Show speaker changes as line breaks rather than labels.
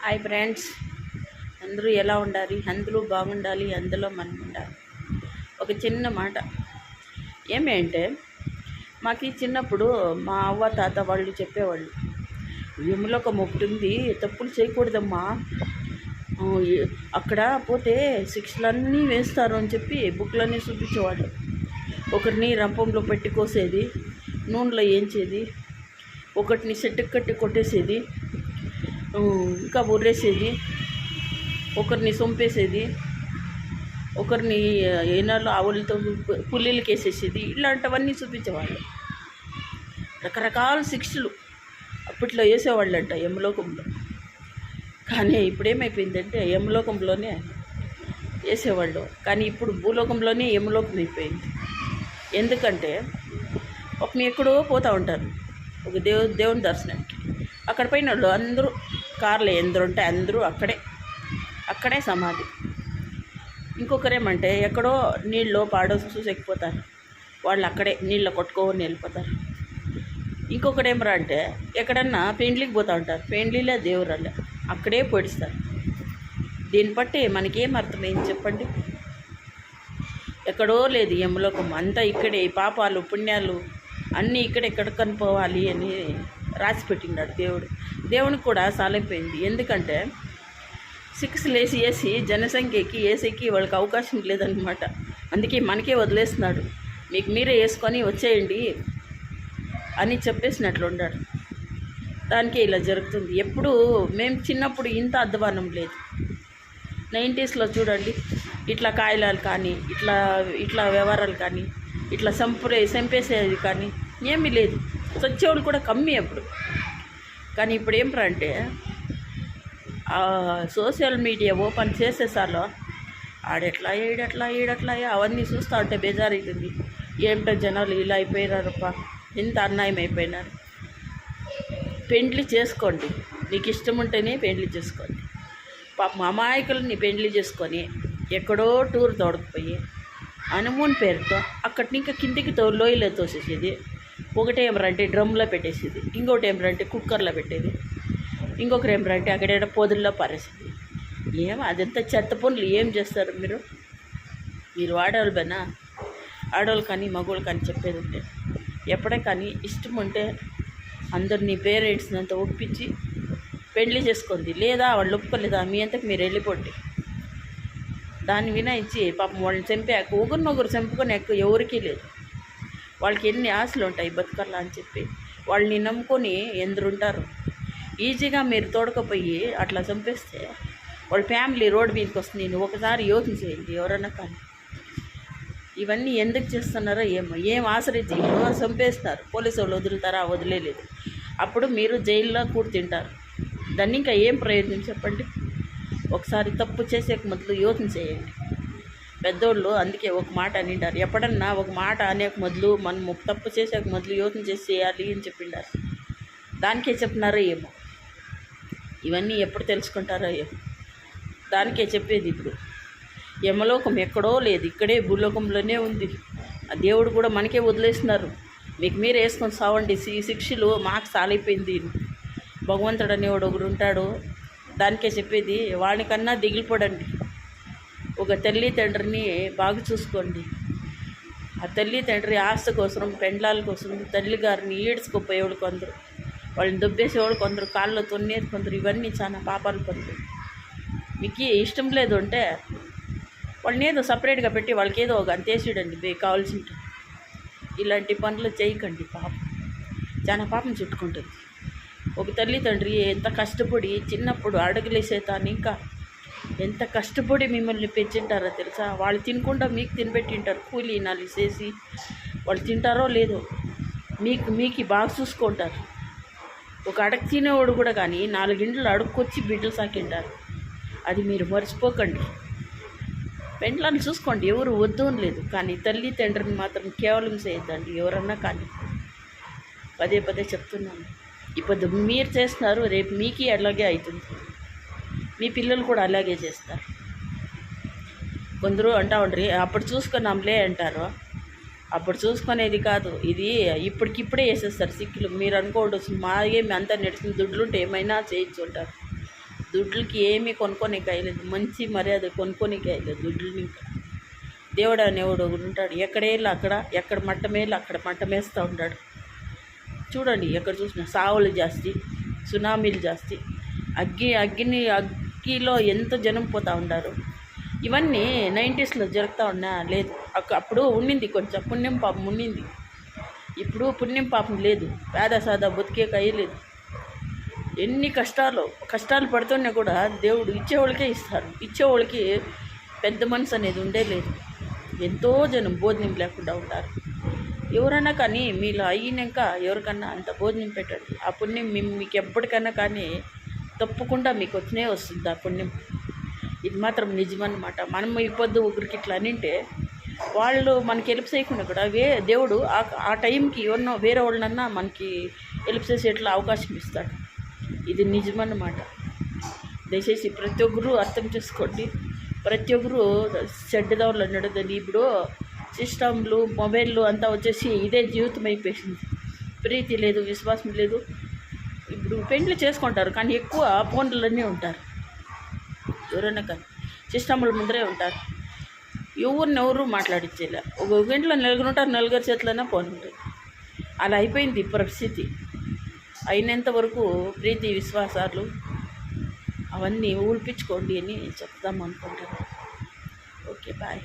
Hi friends, అందరూ ఎలా ఉండాలి? అందరూ బాగుండాలి, అందులో మనం ఉండాలి. ఒక చిన్న మాట ఏమంటే, మాకు చిన్నప్పుడు మా అవ్వ తాత వాళ్ళు చెప్పేవాళ్ళు, యములోకం ఒకటి ఉంది, తప్పులు చేయకూడదమ్మా, అక్కడ పోతే శిక్షలన్నీ వేస్తారు అని చెప్పి బుక్లన్నీ చూపించేవాళ్ళు. ఒకరిని రంపంలో పెట్టి కోసేది, నూనెలో వేయించేది, ఒకటిని చెట్టుకు కట్టి కొట్టేసేది, ఇంకా ఉర్రేసేది, ఒకరిని సొంపేసేది, ఒకరిని ఏనాళ్ళు ఆవులతో పుల్లీలకి వేసేసేది. ఇలాంటివన్నీ చూపించేవాళ్ళు. రకరకాల శిక్షలు అప్పట్లో వేసేవాళ్ళంట యమలోకంలో. కానీ ఇప్పుడేమైపోయిందంటే యమలోకంలోనే వేసేవాళ్ళు, కానీ ఇప్పుడు భూలోకంలోనే యమలోకం అయిపోయింది. ఎందుకంటే ఒకని ఎక్కడో పోతూ ఉంటారు ఒక దేవుని దర్శనానికి. అక్కడ పైన వాళ్ళు అందరూ కార్లు ఎందరు ఉంటే అందరూ అక్కడే సమాధి. ఇంకొకరేమంటే ఎక్కడో నీళ్ళు పాడో చూసేకపోతారు, వాళ్ళు అక్కడే నీళ్ళ కొట్టుకొని వెళ్ళిపోతారు. ఇంకొకరేమరా అంటే ఎక్కడన్నా పెండ్లికి పోతూ ఉంటారు, పెండ్లిలే దేవురాళ్ళే, అక్కడే పొడిస్తారు. దీన్ని బట్టి మనకేం అర్థమైంది చెప్పండి? ఎక్కడో లేదు యమలోకం, అంతా ఇక్కడే. పాపాలు పుణ్యాలు అన్నీ ఎక్కడ కనిపోవాలి అని రాసి పెట్టినాడు దేవుడు. దేవునికి కూడా సాలైపోయింది. ఎందుకంటే సిక్స్లు వేసి జనసంఖ్యకి వేసేకి వాళ్ళకి అవకాశం లేదనమాట. అందుకే మనకే వదిలేస్తున్నాడు, మీకు మీరే వేసుకొని వచ్చేయండి అని చెప్పేసినట్లు ఉన్నాడు. దానికే ఇలా జరుగుతుంది. ఎప్పుడు మేము చిన్నప్పుడు ఇంత అధ్వానం లేదు. 90స్లో చూడండి, ఇట్లా కాయలాలు కానీ ఇట్లా వ్యవహారాలు కానీ ఇట్లా చంపేసేది కానీ ఏమీ లేదు. చచ్చేవాళ్ళు కూడా కమ్మి అప్పుడు. కానీ ఇప్పుడు ఏమిరా అంటే సోషల్ మీడియా ఓపెన్ చేసేసాలో ఆడెట్లా ఈడట్లా అవన్నీ చూస్తూ ఉంటే బేజారైతుంది. ఏమిటో జనాలు ఇలా అయిపోయినారప్ప, ఇంత అన్యాయం అయిపోయినారు. పెండ్లి చేసుకోండి, మీకు ఇష్టం ఉంటేనే పెండ్లి చేసుకోండి. పాపం అమాయకులని పెండ్లి చేసుకొని ఎక్కడో టూర్ తోడకపోయి హనుమూన్ పేరుతో అక్కడి ఇంకా కిందికి లోయలో తోసేసేది. ఒకటి ఏమరంటే డ్రమ్లో పెట్టేసేది, ఇంకోటి ఏమరంటే కుక్కర్లో పెట్టేది, ఇంకొకరు ఏమరంటే అక్కడేడ పొదుల్లో పారేసేది. అదంతా చెత్త పనులు ఏం చేస్తారు మీరు ఆడవాళ్ళు పైన ఆడవాళ్ళు కానీ మగవాళ్ళు కానీ చెప్పేది ఉంటే, ఎప్పుడే కానీ ఇష్టం ఉంటే అందరినీ పేరెంట్స్ని అంతా ఒప్పించి పెళ్లి చేసుకుంది. లేదా వాళ్ళు ఒప్పుకోలేదా మీ అంతకు మీరు వెళ్ళిపోండి. దాన్ని వినాయించి పాపం వాళ్ళని చంపాక ఒకరినొకరు చంపుకొని ఎవరికీ లేదు. వాళ్ళకి ఎన్ని ఆశలు ఉంటాయి బతకర్లా అని చెప్పి వాళ్ళని నమ్ముకొని ఎందరుంటారు. ఈజీగా మీరు తోడకపోయి అట్లా చంపేస్తే వాళ్ళ ఫ్యామిలీ రోడ్డు మీదకి వస్తుంది. నేను ఒకసారి యోచన చేయండి ఎవరన్నా కానీ. ఇవన్నీ ఎందుకు చేస్తున్నారో ఏం ఆశ్రయించి ఎవరు చంపేస్తారు. పోలీసు వాళ్ళు వదులుతారా? వదిలేదు. అప్పుడు మీరు జైల్లో తింటారు. దాన్ని ఇంకా ఏం ప్రయోజనం చెప్పండి? ఒకసారి తప్పు చేసే మొదలు యోచన చేయండి. పెద్దోళ్ళు అందుకే ఒక మాట అనిండారు, ఎప్పుడన్నా ఒక మాట అనేక మొదలు మనం తప్పు చేసేక మొదలు యోచన చేసి చేయాలి అని చెప్పిండారు. దానికే చెప్పినారో ఏమో, ఇవన్నీ ఎప్పుడు తెలుసుకుంటారో ఏమో. దానికే చెప్పేది. ఇప్పుడు యమలోకం ఎక్కడో లేదు, ఇక్కడే భూలోకంలోనే ఉంది. ఆ దేవుడు కూడా మనకే వదిలేస్తున్నారు, మీకు మీరు వేసుకొని సావండి. ఈ శిక్షలు మాకు సాలైపోయింది. భగవంతుడు అనేవాడు ఒకడు ఉంటాడు. దానికే చెప్పేది, వాడికన్నా దిగిలిపోడండి. ఒక తల్లి తండ్రిని బాగా చూసుకోండి. ఆ తల్లి తండ్రి ఆస్తి కోసం, పెండ్లాల కోసం తల్లి గారిని ఈడ్చుకోపోయేవాడు కొందరు, వాళ్ళని దొబ్బేసేవాడు కొందరు, కాళ్ళలో తొన్నేది కొందరు. ఇవన్నీ చాలా పాపాలు కొందరు. మీకు ఇష్టం లేదు అంటే వాళ్ళని ఏదో సపరేట్గా పెట్టి వాళ్ళకి ఏదో ఒక అంతేసిడండి కావాల్సింట. ఇలాంటి పనులు చేయకండి, పాపం చాలా పాపం చుట్టుకుంటుంది. ఒక తల్లి తండ్రి ఎంత కష్టపడి చిన్నప్పుడు అడుగులేసేతాను ఇంకా ఎంత కష్టపడి మిమ్మల్ని పెంచింటారో తెలుసా? వాళ్ళు తినకుండా మీకు తినబెట్టింటారు. కూలీ నాలి చేసి వాళ్ళు తింటారో లేదో మీకు బాగా చూసుకుంటారు. ఒక అడగ తినేవాడు కూడా కానీ 4 ఇండ్లు అడుక్కొచ్చి బిడ్డలు సాకింటారు. అది మీరు మర్చిపోకండి. పెండ్లను చూసుకోండి, ఎవరు వద్దు అని లేదు. కానీ తల్లి తండ్రిని మాత్రం కేవలం చేయొద్దండి ఎవరన్నా కానీ. పదే చెప్తున్నాను. ఇప్పుడు మీరు చేస్తున్నారు, రేపు మీకే అలాగే అవుతుంది. మీ పిల్లలు కూడా అలాగే చేస్తారు. కొందరు అంటా ఉండ్రి అప్పుడు చూసుకున్నాంలే అంటారు. అప్పుడు చూసుకునేది కాదు, ఇది ఇప్పటికిప్పుడే వేసేస్తారు సిక్కులు. మీరు అనుకోండి మాగే అంతా నడిచిన దుడ్లుంటే ఏమైనా చేయించుంటారు. దుడ్లకి ఏమీ కొనుక్కోనికి అయ్యలేదు, మంచి మర్యాద కొనుక్కోనికి అయ్యలేదు దుడ్లని. ఇంకా దేవుడు అనేవాడు ఒకడు ఉంటాడు, ఎక్కడేళ్ళు అక్కడ, ఎక్కడ మట్టమేళ్ళు అక్కడ మట్టమేస్తూ ఉంటాడు. చూడండి ఎక్కడ చూసినా సావులు జాస్తి, సునామీలు జాస్తి, అగ్గిలో ఎంత జనం పోతూ ఉంటారు. ఇవన్నీ 90sలో జరుగుతూ ఉన్నా లేదు, అప్పుడు ఉండింది కొంచెం పుణ్యం పాపం ఉండింది. ఇప్పుడు పుణ్యం పాపం లేదు, పేద సాదా బతికే అయ్యలేదు. ఎన్ని కష్టాలు పడుతున్నా కూడా దేవుడు ఇచ్చేవాళ్ళకే ఇస్తారు. ఇచ్చేవాళ్ళకి పెద్ద మనసు అనేది ఉండే లేదు. ఎంతో జనం భోజనం లేకుండా ఉంటారు. ఎవరైనా కానీ మీలో అయినాక ఎవరికన్నా అంత భోజనం పెట్టండి. ఆ పుణ్యం మీకు ఎప్పటికైనా కానీ తప్పకుండా మీకు వస్తుంది ఆ పుణ్యం. ఇది మాత్రం నిజమన్నమాట. మనం ఇప్పొద్దు ఒకరికి ఇట్లా అనింటే వాళ్ళు మనకి హెల్ప్ చేయకుండా కూడా దేవుడు ఆ టైంకి ఎవరినో వేరే వాళ్ళనన్నా మనకి హెల్ప్ చేసేట్లా అవకాశం ఇస్తాడు. ఇది నిజమన్నమాట. దయచేసి ప్రతి ఒక్కరూ అర్థం చేసుకోండి. ప్రతి ఒక్కరూ చెడ్డదారులు నడదండి. ఇప్పుడు సిస్టమ్లు మొబైల్లు అంతా వచ్చేసి ఇదే జీవితం అయిపోయింది. ప్రీతి లేదు, విశ్వాసం లేదు. ఇప్పుడు పెండ్లు చేసుకుంటారు కానీ ఎక్కువ ఫోన్లన్నీ ఉంటారు. ఎవరైనా కానీ సిస్టమ్ల ముందరే ఉంటారు. ఎవరు మాట్లాడించేలా. ఒక గంటలో నలుగురు ఉంటారు, నలుగురు చేతులైనా ఫోన్ ఉంటాయి. అలా అయిపోయింది పరిస్థితి. అయినంత వరకు ప్రీతి విశ్వాసాలు అవన్నీ ఊల్పించుకోండి అని చెప్దాం అనుకుంటాను. Okay, bye.